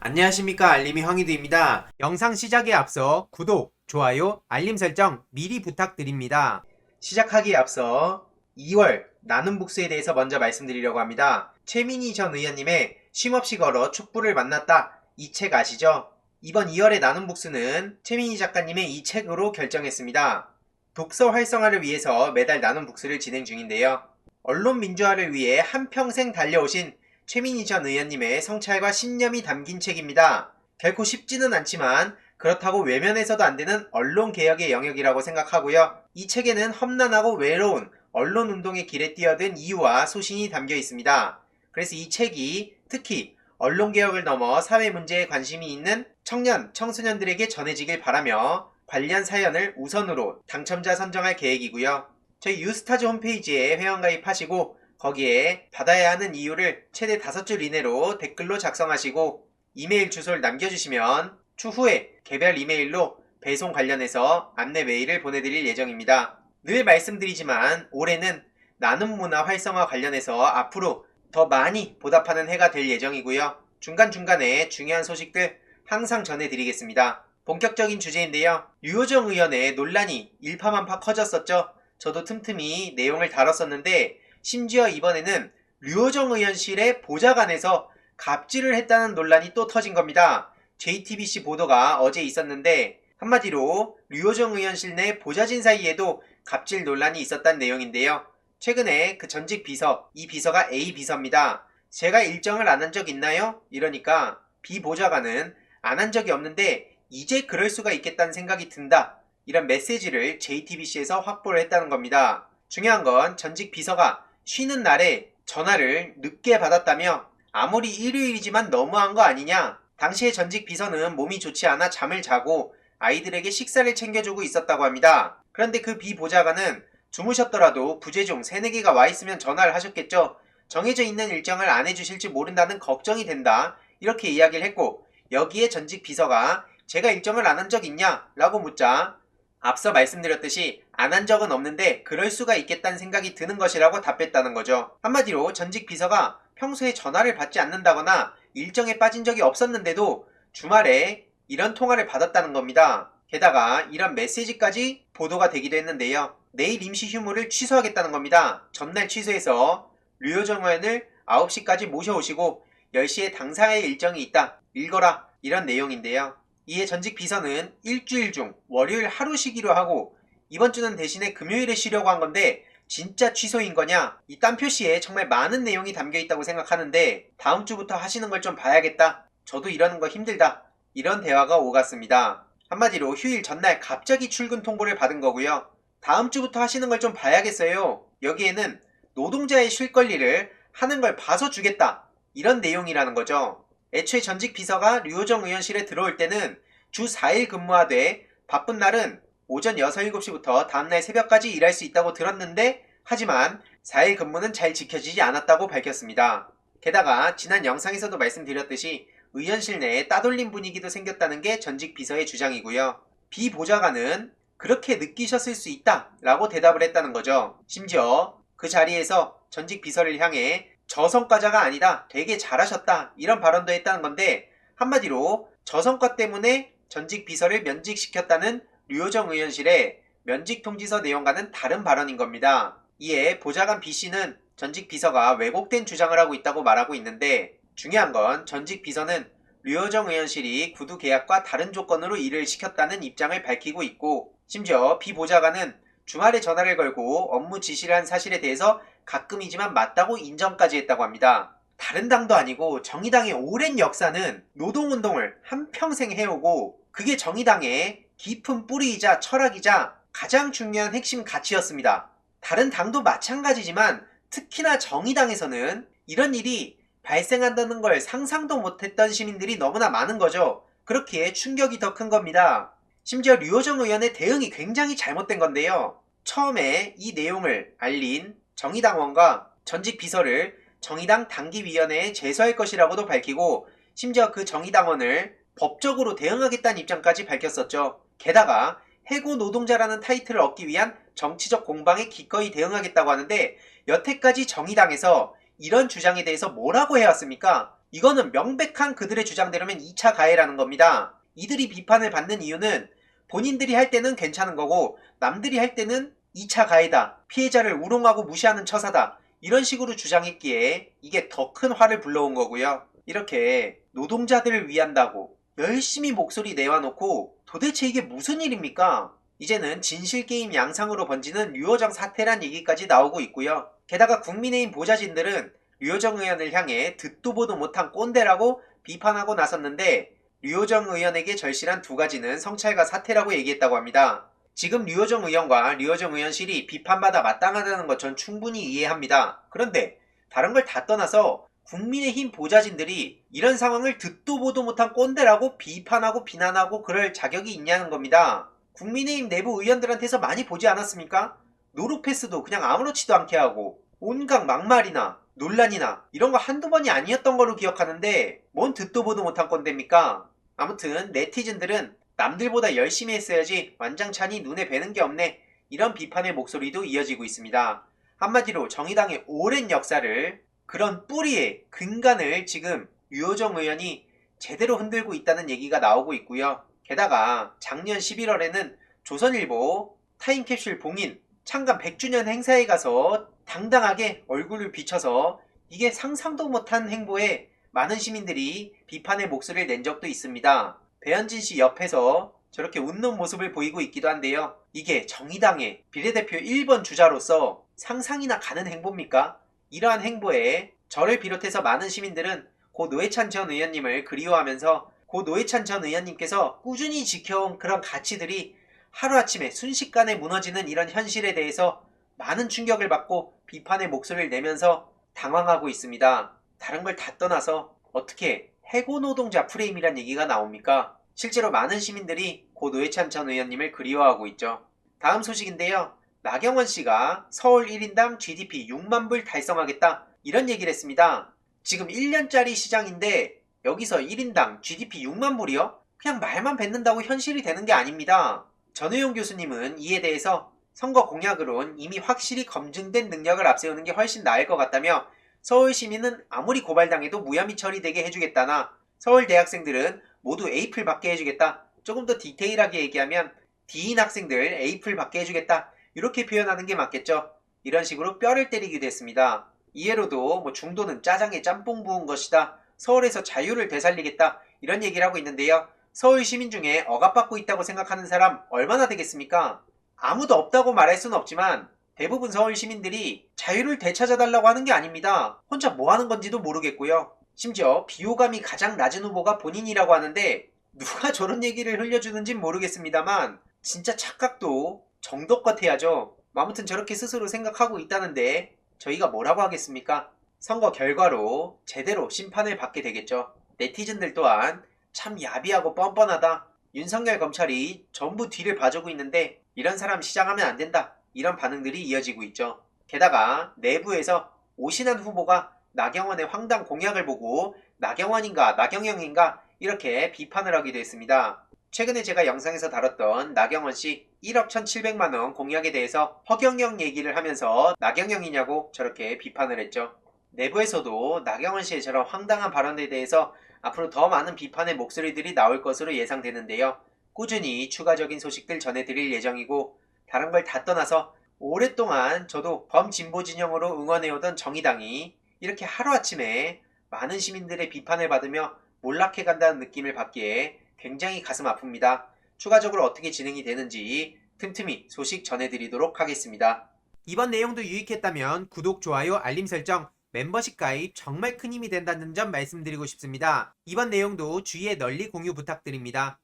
안녕하십니까, 알림이 황희두입니다. 영상 시작에 앞서 구독, 좋아요, 알림 설정 미리 부탁드립니다. 시작하기에 앞서 2월 나눔 북스에 대해서 먼저 말씀드리려고 합니다. 최민희 전 의원님의 쉼없이 걸어 촛불을 만났다, 이 책 아시죠? 이번 2월의 나눔 북스는 최민희 작가님의 이 책으로 결정했습니다. 독서 활성화를 위해서 매달 나눔 북스를 진행 중인데요. 언론 민주화를 위해 한평생 달려오신 최민희 전 의원님의 성찰과 신념이 담긴 책입니다. 결코 쉽지는 않지만 그렇다고 외면해서도 안 되는 언론개혁의 영역이라고 생각하고요. 이 책에는 험난하고 외로운 언론운동의 길에 뛰어든 이유와 소신이 담겨 있습니다. 그래서 이 책이 특히 언론개혁을 넘어 사회문제에 관심이 있는 청년, 청소년들에게 전해지길 바라며 관련 사연을 우선으로 당첨자 선정할 계획이고요. 저희 유스타즈 홈페이지에 회원가입하시고 거기에 받아야 하는 이유를 최대 5줄 이내로 댓글로 작성하시고 이메일 주소를 남겨주시면 추후에 개별 이메일로 배송 관련해서 안내 메일을 보내드릴 예정입니다. 늘 말씀드리지만 올해는 나눔 문화 활성화 관련해서 앞으로 더 많이 보답하는 해가 될 예정이고요. 중간중간에 중요한 소식들 항상 전해드리겠습니다. 본격적인 주제인데요. 류호정 의원의 논란이 일파만파 커졌었죠. 저도 틈틈이 내용을 다뤘었는데 심지어 이번에는 류호정 의원실의 보좌관에서 갑질을 했다는 논란이 또 터진 겁니다. JTBC 보도가 어제 있었는데 한마디로 류호정 의원실 내 보좌진 사이에도 갑질 논란이 있었다는 내용인데요. 최근에 그 전직 비서, 이 비서가 A 비서입니다. 제가 일정을 안 한 적 있나요? 이러니까 B 보좌관은 안 한 적이 없는데 이제 그럴 수가 있겠다는 생각이 든다, 이런 메시지를 JTBC에서 확보를 했다는 겁니다. 중요한 건 전직 비서가 쉬는 날에 전화를 늦게 받았다며 아무리 일요일이지만 너무한 거 아니냐, 당시에 전직 비서는 몸이 좋지 않아 잠을 자고 아이들에게 식사를 챙겨주고 있었다고 합니다. 그런데 그 비보좌관은 주무셨더라도 부재중 3-4개가 와 있으면 전화를 하셨겠죠. 정해져 있는 일정을 안 해주실지 모른다는 걱정이 된다, 이렇게 이야기를 했고, 여기에 전직 비서가 제가 일정을 안 한 적 있냐? 라고 묻자 앞서 말씀드렸듯이 안 한 적은 없는데 그럴 수가 있겠다는 생각이 드는 것이라고 답했다는 거죠. 한마디로 전직 비서가 평소에 전화를 받지 않는다거나 일정에 빠진 적이 없었는데도 주말에 이런 통화를 받았다는 겁니다. 게다가 이런 메시지까지 보도가 되기도 했는데요. 내일 임시 휴무를 취소하겠다는 겁니다. 전날 취소해서 류호정 의원을 9시까지 모셔오시고 10시에 당사의 일정이 있다, 읽어라, 이런 내용인데요. 이에 전직 비서는 일주일 중 월요일 하루 쉬기로 하고 이번 주는 대신에 금요일에 쉬려고 한 건데 진짜 취소인 거냐? 이 딴 표시에 정말 많은 내용이 담겨 있다고 생각하는데 다음 주부터 하시는 걸 좀 봐야겠다, 저도 이러는 거 힘들다, 이런 대화가 오갔습니다. 한마디로 휴일 전날 갑자기 출근 통보를 받은 거고요. 다음 주부터 하시는 걸 좀 봐야겠어요. 여기에는 노동자의 쉴 권리를 하는 걸 봐서 주겠다, 이런 내용이라는 거죠. 애초에 전직 비서가 류호정 의원실에 들어올 때는 주 4일 근무하되 바쁜 날은 오전 6, 7시부터 다음날 새벽까지 일할 수 있다고 들었는데 하지만 4일 근무는 잘 지켜지지 않았다고 밝혔습니다. 게다가 지난 영상에서도 말씀드렸듯이 의원실 내에 따돌림 분위기도 생겼다는 게 전직 비서의 주장이고요. 비 보좌관은 그렇게 느끼셨을 수 있다 라고 대답을 했다는 거죠. 심지어 그 자리에서 전직 비서를 향해 저성과자가 아니다, 되게 잘하셨다, 이런 발언도 했다는 건데 한마디로 저성과 때문에 전직 비서를 면직시켰다는 류호정 의원실의 면직 통지서 내용과는 다른 발언인 겁니다. 이에 보좌관 B씨는 전직 비서가 왜곡된 주장을 하고 있다고 말하고 있는데 중요한 건 전직 비서는 류호정 의원실이 구두 계약과 다른 조건으로 일을 시켰다는 입장을 밝히고 있고, 심지어 B 보좌관은 주말에 전화를 걸고 업무 지시를 한 사실에 대해서 가끔이지만 맞다고 인정까지 했다고 합니다. 다른 당도 아니고 정의당의 오랜 역사는 노동운동을 한평생 해오고 그게 정의당의 깊은 뿌리이자 철학이자 가장 중요한 핵심 가치였습니다. 다른 당도 마찬가지지만 특히나 정의당에서는 이런 일이 발생한다는 걸 상상도 못했던 시민들이 너무나 많은 거죠. 그렇기에 충격이 더 큰 겁니다. 심지어 류호정 의원의 대응이 굉장히 잘못된 건데요. 처음에 이 내용을 알린 정의당원과 전직 비서를 정의당 당기위원회에 제소할 것이라고도 밝히고 심지어 그 정의당원을 법적으로 대응하겠다는 입장까지 밝혔었죠. 게다가 해고 노동자라는 타이틀을 얻기 위한 정치적 공방에 기꺼이 대응하겠다고 하는데 여태까지 정의당에서 이런 주장에 대해서 뭐라고 해왔습니까? 이거는 명백한 그들의 주장대로면 2차 가해라는 겁니다. 이들이 비판을 받는 이유는 본인들이 할 때는 괜찮은 거고 남들이 할 때는 2차 가해다, 피해자를 우롱하고 무시하는 처사다, 이런 식으로 주장했기에 이게 더 큰 화를 불러온 거고요. 이렇게 노동자들을 위한다고 열심히 목소리 내와놓고 도대체 이게 무슨 일입니까? 이제는 진실게임 양상으로 번지는 류호정 사태란 얘기까지 나오고 있고요. 게다가 국민의힘 보좌진들은 류호정 의원을 향해 듣도 보도 못한 꼰대라고 비판하고 나섰는데, 류호정 의원에게 절실한 두 가지는 성찰과 사퇴라고 얘기했다고 합니다. 지금 류호정 의원과 류호정 의원실이 비판받아 마땅하다는 것 전 충분히 이해합니다. 그런데 다른 걸 다 떠나서 국민의힘 보좌진들이 이런 상황을 듣도 보도 못한 꼰대라고 비판하고 비난하고 그럴 자격이 있냐는 겁니다. 국민의힘 내부 의원들한테서 많이 보지 않았습니까? 노루패스도 그냥 아무렇지도 않게 하고 온갖 막말이나 논란이나 이런 거 한두 번이 아니었던 걸로 기억하는데 뭔 듣도 보도 못한 꼰대입니까? 아무튼 네티즌들은 남들보다 열심히 했어야지 완장찬이 눈에 뵈는 게 없네, 이런 비판의 목소리도 이어지고 있습니다. 한마디로 정의당의 오랜 역사를, 그런 뿌리의 근간을 지금 류호정 의원이 제대로 흔들고 있다는 얘기가 나오고 있고요. 게다가 작년 11월에는 조선일보 타임캡슐 봉인 창간 100주년 행사에 가서 당당하게 얼굴을 비춰서 이게 상상도 못한 행보에 많은 시민들이 비판의 목소리를 낸 적도 있습니다. 배현진 씨 옆에서 저렇게 웃는 모습을 보이고 있기도 한데요. 이게 정의당의 비례대표 1번 주자로서 상상이나 가는 행보입니까? 이러한 행보에 저를 비롯해서 많은 시민들은 고 노회찬 전 의원님을 그리워하면서 고 노회찬 전 의원님께서 꾸준히 지켜온 그런 가치들이 하루아침에 순식간에 무너지는 이런 현실에 대해서 많은 충격을 받고 비판의 목소리를 내면서 당황하고 있습니다. 다른 걸 다 떠나서 어떻게 해고 노동자 프레임이란 얘기가 나옵니까? 실제로 많은 시민들이 고 노회찬 전 의원님을 그리워하고 있죠. 다음 소식인데요. 나경원 씨가 서울 1인당 GDP 6만 불 달성하겠다, 이런 얘기를 했습니다. 지금 1년짜리 시장인데 여기서 1인당 GDP 6만 불이요? 그냥 말만 뱉는다고 현실이 되는 게 아닙니다. 전우용 교수님은 이에 대해서 선거 공약으론 이미 확실히 검증된 능력을 앞세우는 게 훨씬 나을 것 같다며, 서울 시민은 아무리 고발당해도 무혐의 처리되게 해주겠다나 서울 대학생들은 모두 A플 받게 해주겠다, 조금 더 디테일하게 얘기하면 D인 학생들 A플 받게 해주겠다, 이렇게 표현하는 게 맞겠죠. 이런 식으로 뼈를 때리기도 했습니다. 이해로도 중도는 짜장에 짬뽕 부은 것이다, 서울에서 자유를 되살리겠다, 이런 얘기를 하고 있는데요. 서울 시민 중에 억압받고 있다고 생각하는 사람 얼마나 되겠습니까? 아무도 없다고 말할 수는 없지만 대부분 서울 시민들이 자유를 되찾아달라고 하는 게 아닙니다. 혼자 뭐 하는 건지도 모르겠고요. 심지어 비호감이 가장 낮은 후보가 본인이라고 하는데 누가 저런 얘기를 흘려주는진 모르겠습니다만 진짜 착각도 정도껏 해야죠. 아무튼 저렇게 스스로 생각하고 있다는데 저희가 뭐라고 하겠습니까? 선거 결과로 제대로 심판을 받게 되겠죠. 네티즌들 또한 참 야비하고 뻔뻔하다, 윤석열 검찰이 전부 뒤를 봐주고 있는데 이런 사람 시장하면 안 된다, 이런 반응들이 이어지고 있죠. 게다가 내부에서 오신환 후보가 나경원의 황당 공약을 보고 나경원인가 나경영인가 이렇게 비판을 하기도 했습니다. 최근에 제가 영상에서 다뤘던 나경원씨 1억 1,700만원 공약에 대해서 허경영 얘기를 하면서 나경영이냐고 저렇게 비판을 했죠. 내부에서도 나경원씨의 저런 황당한 발언에 대해서 앞으로 더 많은 비판의 목소리들이 나올 것으로 예상되는데요. 꾸준히 추가적인 소식들 전해드릴 예정이고, 다른 걸 다 떠나서 오랫동안 저도 범진보 진영으로 응원해오던 정의당이 이렇게 하루아침에 많은 시민들의 비판을 받으며 몰락해간다는 느낌을 받기에 굉장히 가슴 아픕니다. 추가적으로 어떻게 진행이 되는지 틈틈이 소식 전해드리도록 하겠습니다. 이번 내용도 유익했다면 구독, 좋아요, 알림 설정, 멤버십 가입 정말 큰 힘이 된다는 점 말씀드리고 싶습니다. 이번 내용도 주위에 널리 공유 부탁드립니다.